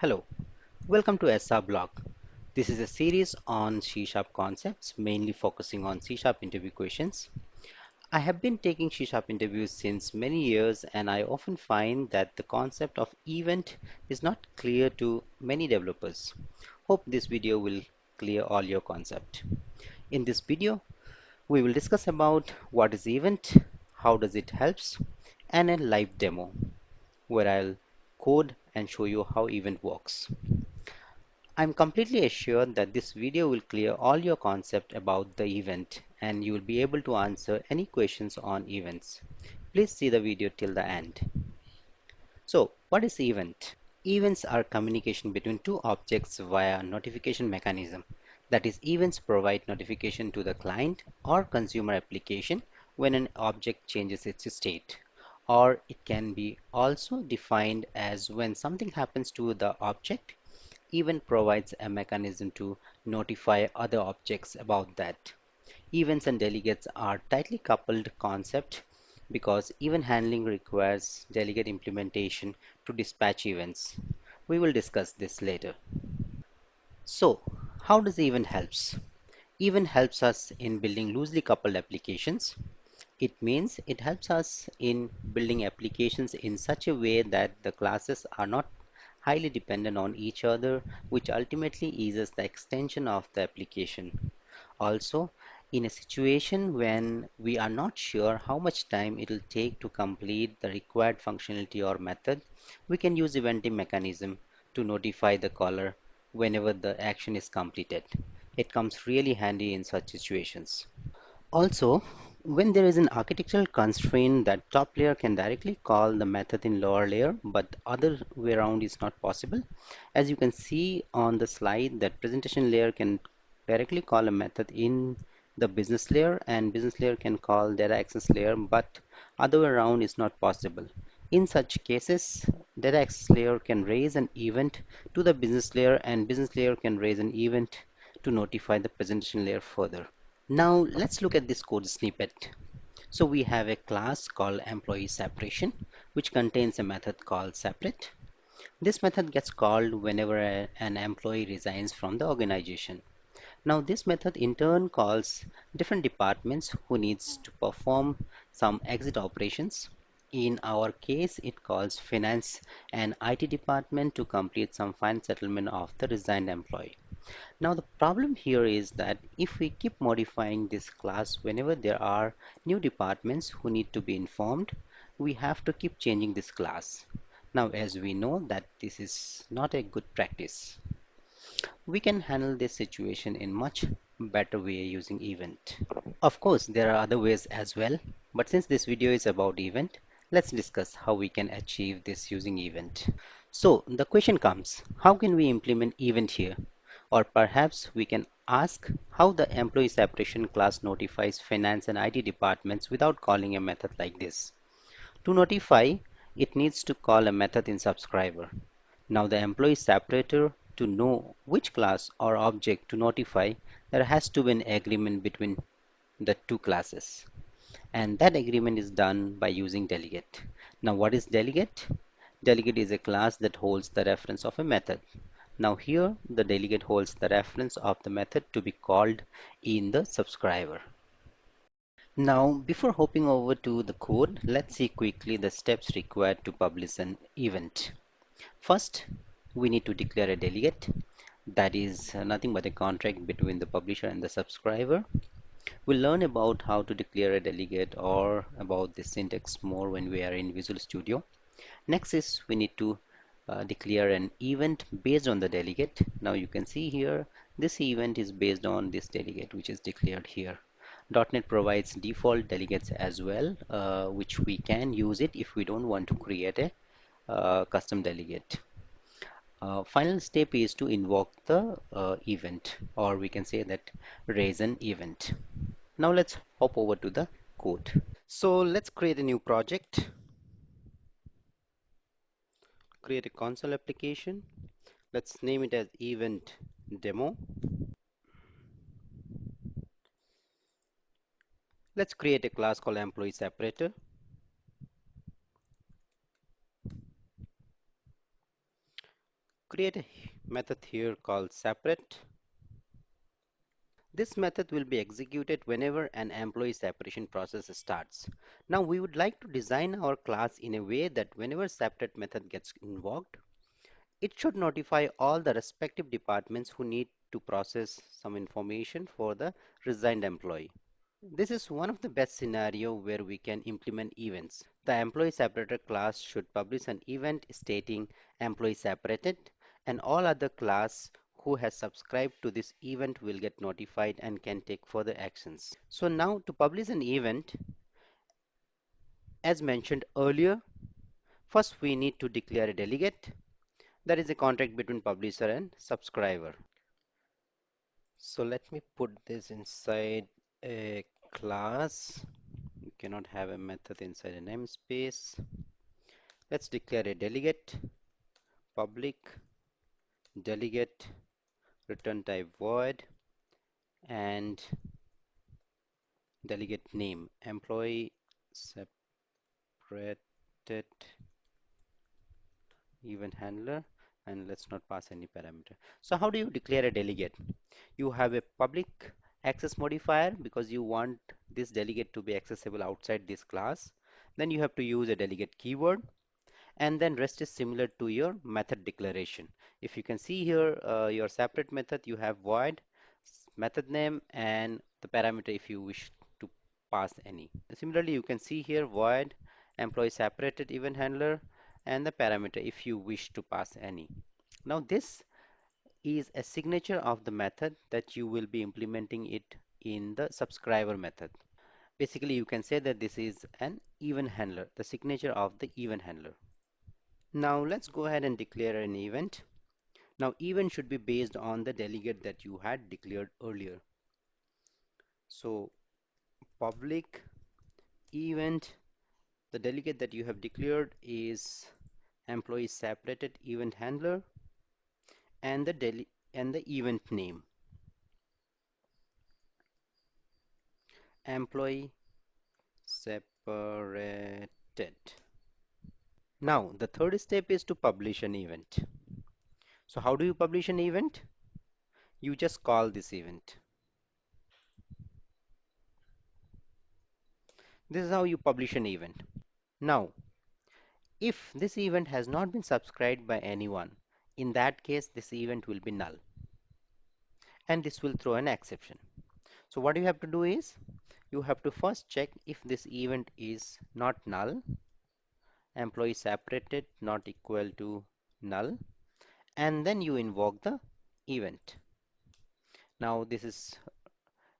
Hello, welcome to SR Blog. This is a series on C Sharp concepts, mainly focusing on C Sharp interview questions. I have been taking C Sharp interviews since many years, and I often find that the concept of event is not clear to many developers. Hope this video will clear all your concept. In this video, we will discuss about what is event, how does it helps, and a live demo where I'll code and show you how event works. I'm completely assured that this video will clear all your concept about the event and you will be able to answer any questions on events. Please see the video till the end. So, what is event? Events are communication between two objects via notification mechanism. That is, events provide notification to the client or consumer application when an object changes its state. Or it can be also defined as when something happens to the object. Event provides a mechanism to notify other objects about that. Events and delegates are tightly coupled concept because event handling requires delegate implementation to dispatch events. We will discuss this later. So, how does event helps? Event helps us in building loosely coupled applications. It means it helps us in building applications in such a way that the classes are not highly dependent on each other, which ultimately eases the extension of the application. Also, in a situation when we are not sure how much time it will take to complete the required functionality or method, we can use eventing mechanism to notify the caller whenever the action is completed. It comes really handy in such situations. Also, when there is an architectural constraint that top layer can directly call the method in lower layer, but other way around is not possible. As you can see on the slide, that presentation layer can directly call a method in the business layer and business layer can call data access layer, but other way around is not possible. In such cases, data access layer can raise an event to the business layer and business layer can raise an event to notify the presentation layer further. Now let's look at this code snippet. So we have a class called employee separation, which contains a method called separate. This method gets called whenever an employee resigns from the organization. Now this method in turn calls different departments who needs to perform some exit operations. In our case, it calls finance and IT department to complete some fine settlement of the resigned employee. Now the problem here is that if we keep modifying this class whenever there are new departments who need to be informed, we have to keep changing this class. Now as we know that this is not a good practice. We can handle this situation in much better way using event. Of course, there are other ways as well, but since this video is about event, let's discuss how we can achieve this using event. So the question comes, how can we implement event here? Or perhaps we can ask how the employee separation class notifies finance and IT departments without calling a method like this. To notify, it needs to call a method in subscriber. Now the employee separator, to know which class or object to notify, there has to be an agreement between the two classes. And that agreement is done by using delegate. Now what is delegate? Delegate is a class that holds the reference of a method. Now here the delegate holds the reference of the method to be called in the subscriber. Now before hopping over to the code, let's see quickly the steps required to publish an event. First, we need to declare a delegate. That is nothing but a contract between the publisher and the subscriber. We'll learn about how to declare a delegate or about the syntax more when we are in Visual Studio. Next is we need to declare an event based on the delegate. Now you can see here this event is based on this delegate which is declared here. .NET provides default delegates as well, which we can use it if we don't want to create a custom delegate. Final step is to invoke the event, or we can say that raise an event. Now let's hop over to the code. So let's create a new project, create a console application. Let's name it as event demo. Let's create a class called employee separator. create a method here called separate. This method will be executed whenever an employee separation process starts. Now we would like to design our class in a way that whenever separate method gets invoked, it should notify all the respective departments who need to process some information for the resigned employee. This is one of the best scenario where we can implement events. The employee separator class should publish an event stating employee separated, and all other class who has subscribed to this event will get notified and can take further actions. So now to publish an event, as mentioned earlier, first we need to declare a delegate. That is a contract between publisher and subscriber. So let me put this inside a class. You cannot have a method inside a namespace. Let's declare a delegate, public delegate, return type void, and delegate name, employee separated event handler, and let's not pass any parameter. So how do you declare a delegate? You have a public access modifier because you want this delegate to be accessible outside this class. Then you have to use a delegate keyword, and then rest is similar to your method declaration. If you can see here, your separate method, you have void, method name, and the parameter if you wish to pass any. Similarly, you can see here void, employee separated event handler, and the parameter if you wish to pass any. Now this is a signature of the method that you will be implementing it in the subscriber method. Basically, you can say that this is an event handler, the signature of the event handler. Now let's go ahead and declare an event. Now event should be based on the delegate that you had declared earlier. So public event, the delegate that you have declared is employee separated event handler, and the event name, employee separated. Now the third step is to publish an event. So how do you publish an event? You just call this event. This is how you publish an event. Now if this event has not been subscribed by anyone, in that case this event will be null, and this will throw an exception. So what you have to do is you have to first check if this event is not null, employee separated not equal to null, and then you invoke the event. Now this is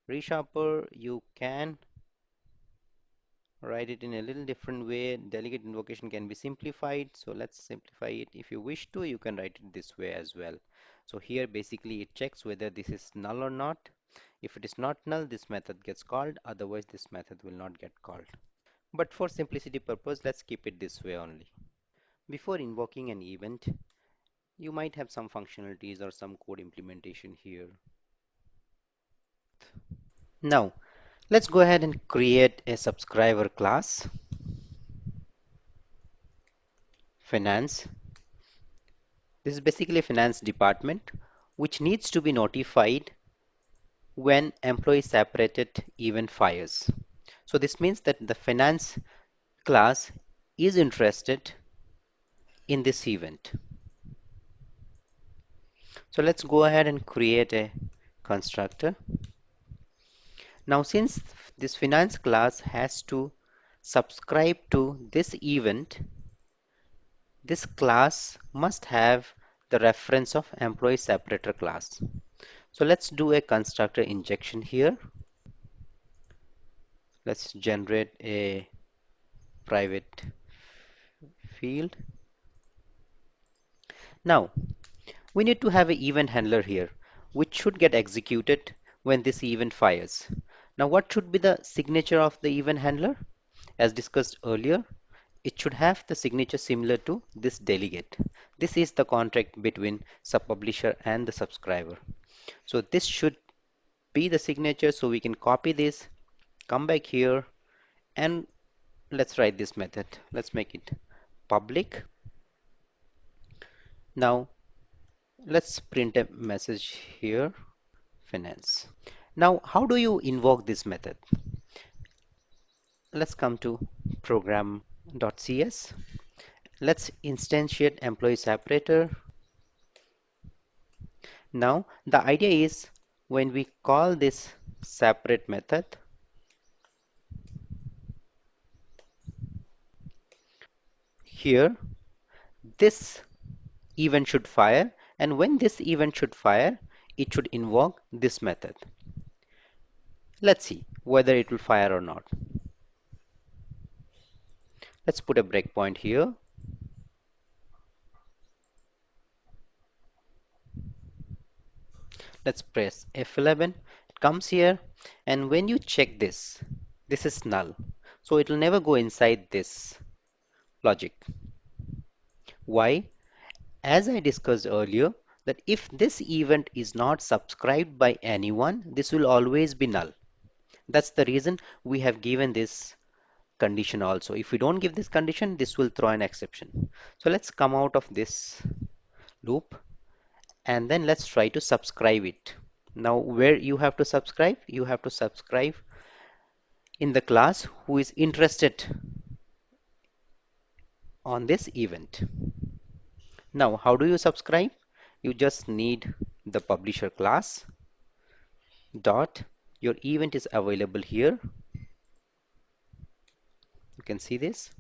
resharper. You can write it in a little different way. Delegate invocation can be simplified, so let's simplify it. If you wish to, you can write it this way as well. So here basically it checks whether this is null or not. If it is not null, this method gets called, otherwise this method will not get called. But for simplicity purpose, let's keep it this way only. Before invoking an event, you might have some functionalities or some code implementation here. Now let's go ahead and create a subscriber class, finance. This is basically a finance department which needs to be notified when employee separated event fires. So this means that the finance class is interested in this event. So let's go ahead and create a constructor. Now since this finance class has to subscribe to this event, this class must have the reference of employee separator class. So let's do a constructor injection here. Let's generate a private field. Now we need to have an event handler here which should get executed when this event fires. Now what should be the signature of the event handler? As discussed earlier, it should have the signature similar to this delegate. This is the contract between sub-publisher and the subscriber. So this should be the signature, so we can copy this, come back here, and let's write this method. Let's make it public. Now Let's print a message here, finance. Now, how do you invoke this method? Let's come to program.cs. Let's instantiate employee separator. Now, the idea is when we call this separate method, here this event should fire, and when this event should fire, it should invoke this method. Let's see whether it will fire or not. Let's put a breakpoint here. Let's press F11. It comes here, and when you check this, this is null. So it will never go inside this logic. Why? As I discussed earlier, that if this event is not subscribed by anyone, this will always be null. That's the reason we have given this condition also. If we don't give this condition, this will throw an exception. So let's come out of this loop and then let's try to subscribe it. Now, where you have to subscribe? You have to subscribe in the class who is interested on this event. Now, how do you subscribe? You just need the publisher class dot. Your event is available here. You can see this.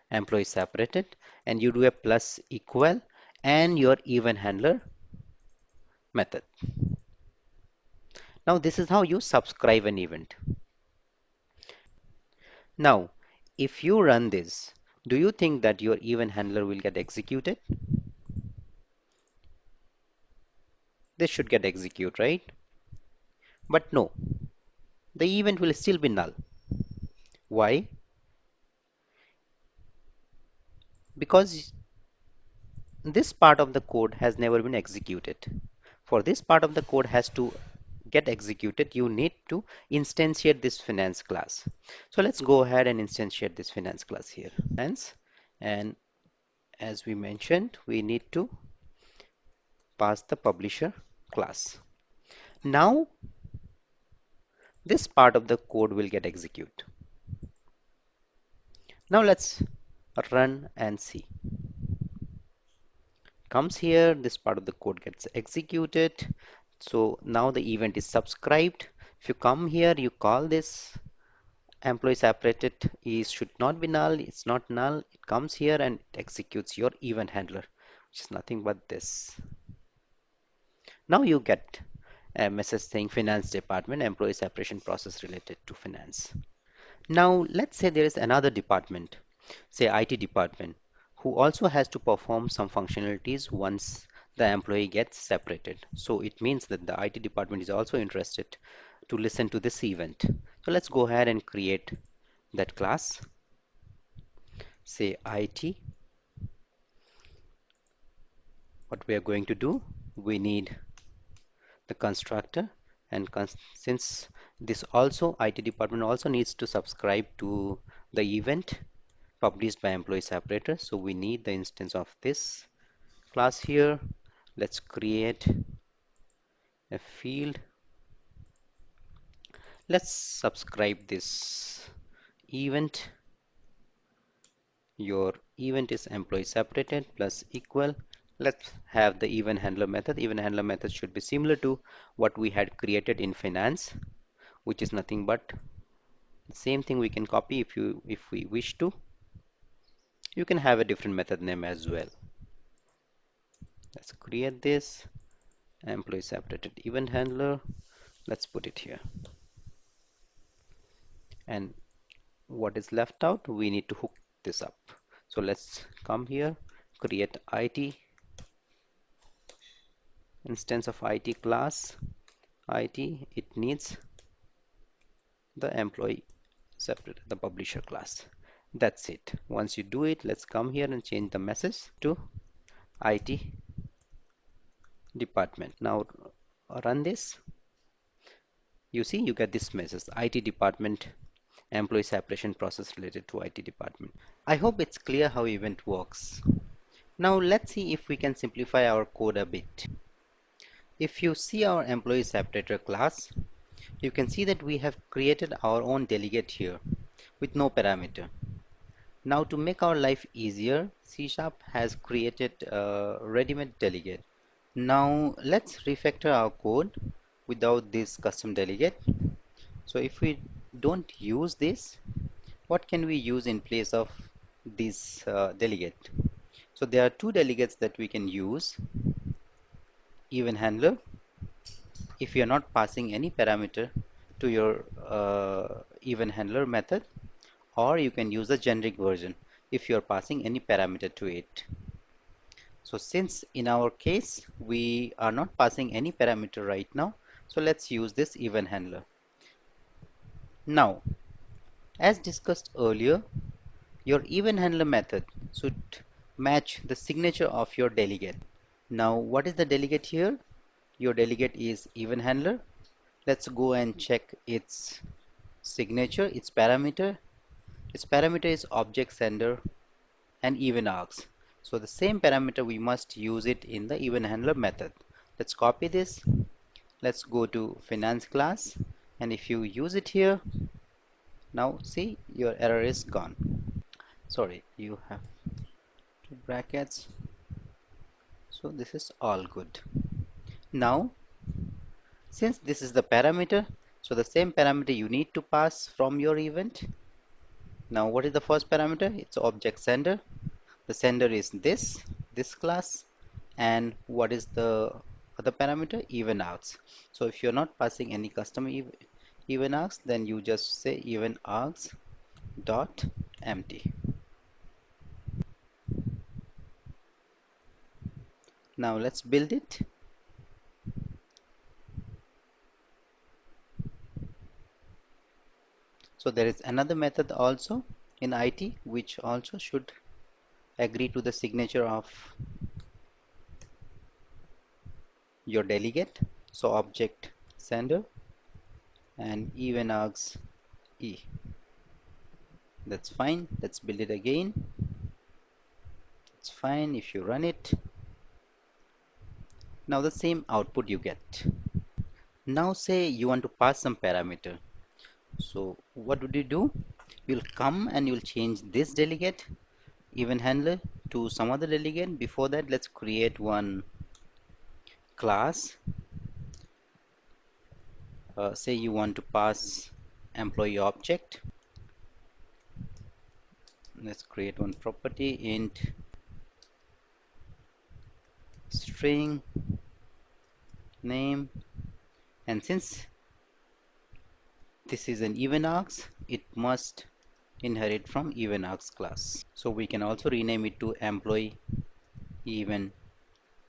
Employee separated, and you do a plus equal and your event handler method. Now, this is how you subscribe an event. Now, if you run this, do you think that your event handler will get executed? This should get executed, right? But no, the event will still be null. Why? Because this part of the code has never been executed. For this part of the code has to get executed, you need to instantiate this finance class. So let's go ahead and instantiate this finance class here. Finance, and as we mentioned, we need to pass the publisher class. Now this part of the code will get executed. Now let's run and see. Comes here, this part of the code gets executed. So now the event is subscribed. If you come here, you call this employee separated is should not be null. It's not null. It comes here and it executes your event handler, which is nothing but this. Now you get a message saying finance department, employee separation process related to finance. Now let's say there is another department, say IT department, who also has to perform some functionalities once the employee gets separated. So it means that the IT department is also interested to listen to this event. So let's go ahead and create that class. Say IT. What we are going to do, we need the constructor, and since this also IT department also needs to subscribe to the event published by employee separator, so we need the instance of this class here. Let's create a field. Let's subscribe this event. Your event is employee separated plus equal. Let's have the event handler method. Event handler method should be similar to what we had created in finance, which is nothing but the same thing we can copy if we wish to. You can have a different method name as well. Let's create this employee separated event handler. Let's put it here. And what is left out, we need to hook this up. So let's come here, create IT instance of IT class. IT, it needs the employee separate, the publisher class. That's it. Once you do it, let's come here and change the message to IT department. Now run this. You see, you get this message, IT department employee separation process related to IT department. I hope it's clear how event works. Now let's see if we can simplify our code a bit. If you see our employee separator class, you can see that we have created our own delegate here with no parameter. Now to make our life easier, C# has created a ready-made delegate. Now let's refactor our code without this custom delegate. So if we don't use this, what can we use in place of this delegate? So there are two delegates that we can use. Even handler, if you are not passing any parameter to your even handler method, or you can use the generic version if you are passing any parameter to it. So since in our case we are not passing any parameter right now, so let's use this even handler. Now, as discussed earlier, your even handler method should match the signature of your delegate. Now, what is the delegate here? Your delegate is even handler. Let's go and check its signature, its parameter. Its parameter is object sender and even args. So the same parameter we must use it in the even handler method. Let's copy this. Let's go to finance class, and if you use it here, now see your error is gone. Sorry, you have two brackets. So this is all good. Now, since this is the parameter, so the same parameter you need to pass from your event. Now, what is the first parameter? It's object sender. The sender is this class. And what is the other parameter? Even args. So if you're not passing any custom even args, then you just say even args dot empty. Now let's build it. So there is another method also in IT which also should agree to the signature of your delegate. So object sender and even args e. That's fine. Let's build it again. It's fine if you run it. Now the same output you get. Now say you want to pass some parameter. So what would you do? You'll come and you'll change this delegate even handler to some other delegate. Before that, let's create one class. Say you want to pass employee object. Let's create one property int string name, and since this is an even args, it must inherit from even args class. So we can also rename it to employee even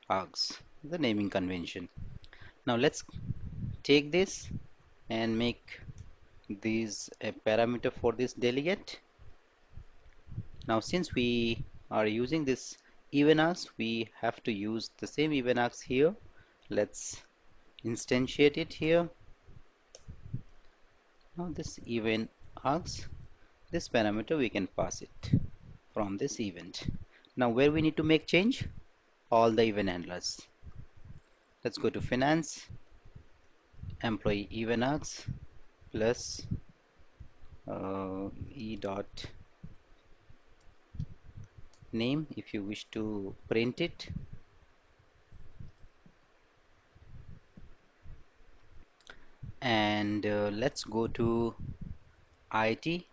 args, the naming convention. Now let's take this and make this a parameter for this delegate. Now since we are using this even args, we have to use the same even args here. Let's instantiate it here. Now this even args, this parameter we can pass it from this event. Now where we need to make change? All the even handlers. Let's go to finance, employee even args plus e dot name if you wish to print it. And let's go to IT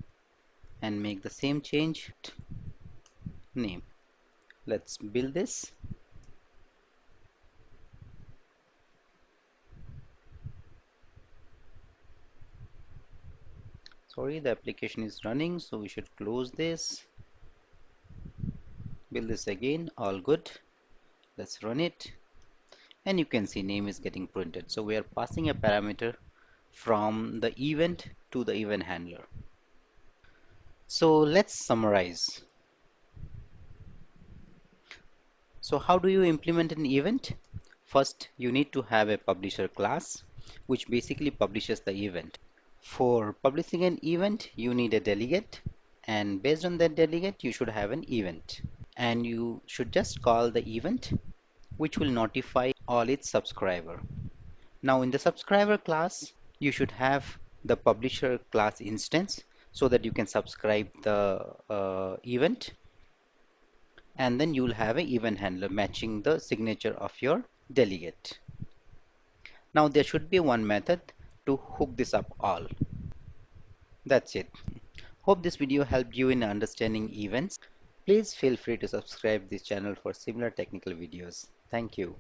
and make the same change. Name. Let's build this. Sorry, the application is running, so we should close this. Build this again. All good. Let's run it. And you can see name is getting printed. So we are passing a parameter from the event to the event handler. So let's summarize. So how do you implement an event? First, you need to have a publisher class, which basically publishes the event. For publishing an event, you need a delegate, and based on that delegate, you should have an event. and you should just call the event which will notify all its subscriber. Now in the subscriber class, you should have the publisher class instance so that you can subscribe the event, and then you will have an event handler matching the signature of your delegate. Now there should be one method to hook this up all. That's it. Hope this video helped you in understanding events. Please feel free to subscribe this channel for similar technical videos. Thank you.